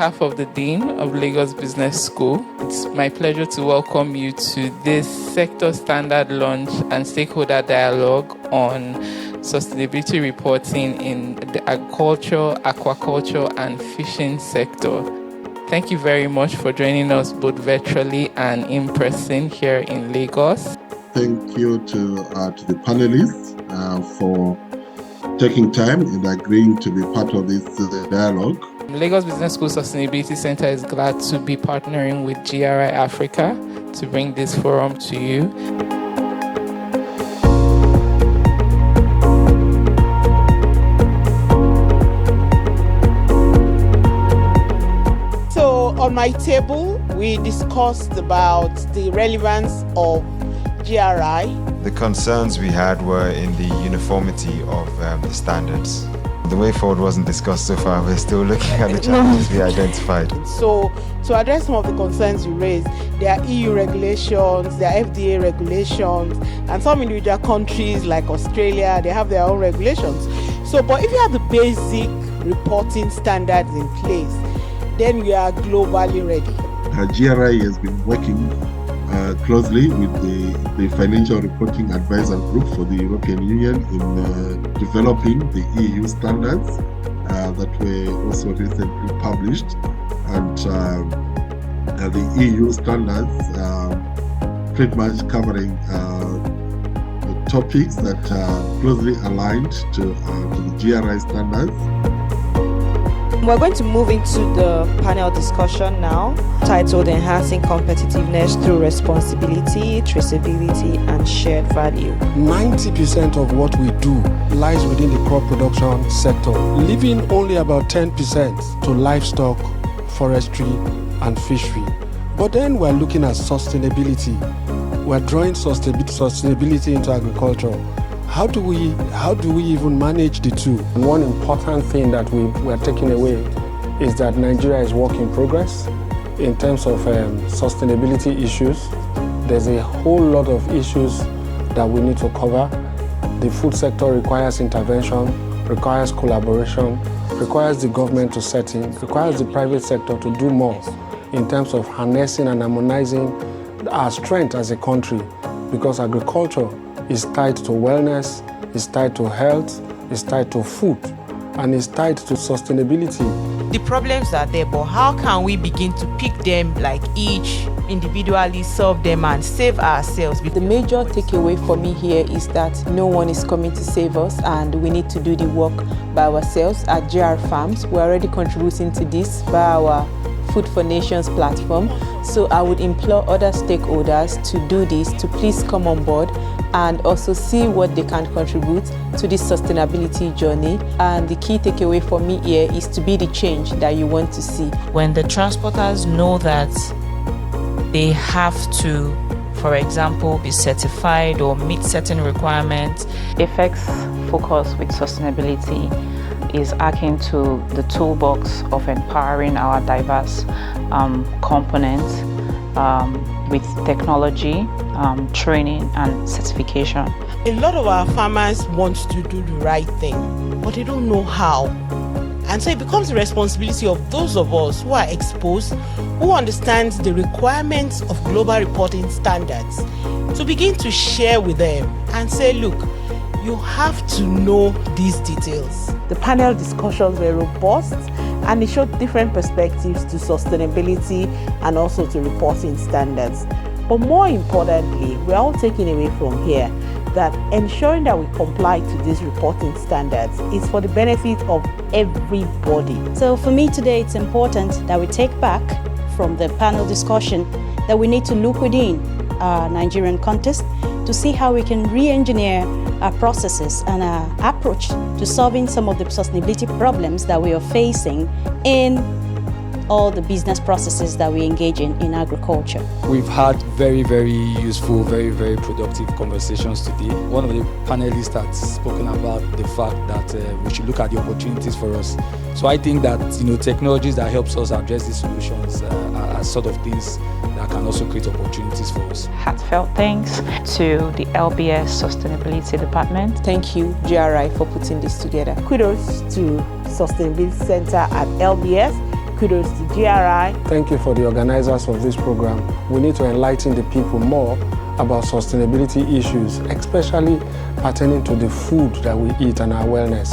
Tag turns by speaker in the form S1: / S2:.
S1: behalf of the Dean of Lagos Business School, it's my pleasure to welcome you to this sector standard launch and stakeholder dialogue on sustainability reporting in the agriculture, aquaculture, and fishing sector. Thank you very much for joining us both virtually and in person here in Lagos.
S2: Thank you to the panelists for taking time and agreeing to be part of this dialogue.
S1: Lagos Business School Sustainability Center is glad to be partnering with GRI Africa to bring this forum to you.
S3: So on my table, we discussed about the relevance of GRI.
S4: The concerns we had were in the uniformity of the standards. The way forward wasn't discussed so far. We're still looking at the challenges we identified.
S3: So to address some of the concerns you raised, there are EU regulations, there are FDA regulations, and some individual countries like Australia, they have their own regulations. So, but if you have the basic reporting standards in place, then we are globally ready.
S2: GRI has been working closely with the Financial Reporting Advisor Group for the European Union in developing the EU standards that were also recently published. And the EU standards pretty much covering the topics that are closely aligned to the GRI standards.
S5: We're going to move into the panel discussion now, titled Enhancing Competitiveness Through Responsibility, Traceability, and Shared Value.
S6: 90% of what we do lies within the crop production sector, leaving only about 10% to livestock, forestry, and fishery. But then we're looking at sustainability. We're drawing sustainability into agriculture. How do we even manage the two? One important thing that we are taking away is that Nigeria is work in progress in terms of sustainability issues. There's a whole lot of issues that we need to cover. The food sector requires intervention, requires collaboration, requires the government to set in, requires the private sector to do more in terms of harnessing and harmonizing our strength as a country, because agriculture is tied to wellness, is tied to health, is tied to food, and is tied to sustainability.
S7: The problems are there, but how can we begin to pick them, like each individually solve them and save ourselves?
S5: The major takeaway for me here is that no one is coming to save us, and we need to do the work by ourselves. At GR Farms, we're already contributing to this via our Food for Nations platform. So I would implore other stakeholders to do this, to please come on board and also see what they can contribute to this sustainability journey. And the key takeaway for me here is to be the change that you want to see.
S7: When the transporters know that they have to, for example, be certified or meet certain requirements.
S8: Effects focus with sustainability is akin to the toolbox of empowering our diverse components with technology, training and certification.
S3: A lot of our farmers want to do the right thing, but they don't know how. And so it becomes the responsibility of those of us who are exposed, who understand the requirements of global reporting standards, to begin to share with them and say, look, you have to know these details. The panel discussions were robust and it showed different perspectives to sustainability and also to reporting standards. But more importantly, we're all taking away from here that ensuring that we comply to these reporting standards is for the benefit of everybody.
S9: So for me today, it's important that we take back from the panel discussion that we need to look within our Nigerian context to see how we can re-engineer our processes and our approach to solving some of the sustainability problems that we are facing in all the business processes that we engage in agriculture.
S10: We've had very, very useful, very, very productive conversations today. One of the panelists has spoken about the fact that we should look at the opportunities for us. So I think that technologies that helps us address these solutions are sort of things that can also create opportunities for us.
S8: Heartfelt thanks to the LBS Sustainability Department.
S5: Thank you, GRI, for putting this together.
S3: Kudos to Sustainability Center at LBS. kudos to GRI.
S6: Thank you for the organizers of this program. We need to enlighten the people more about sustainability issues, especially pertaining to the food that we eat and our wellness.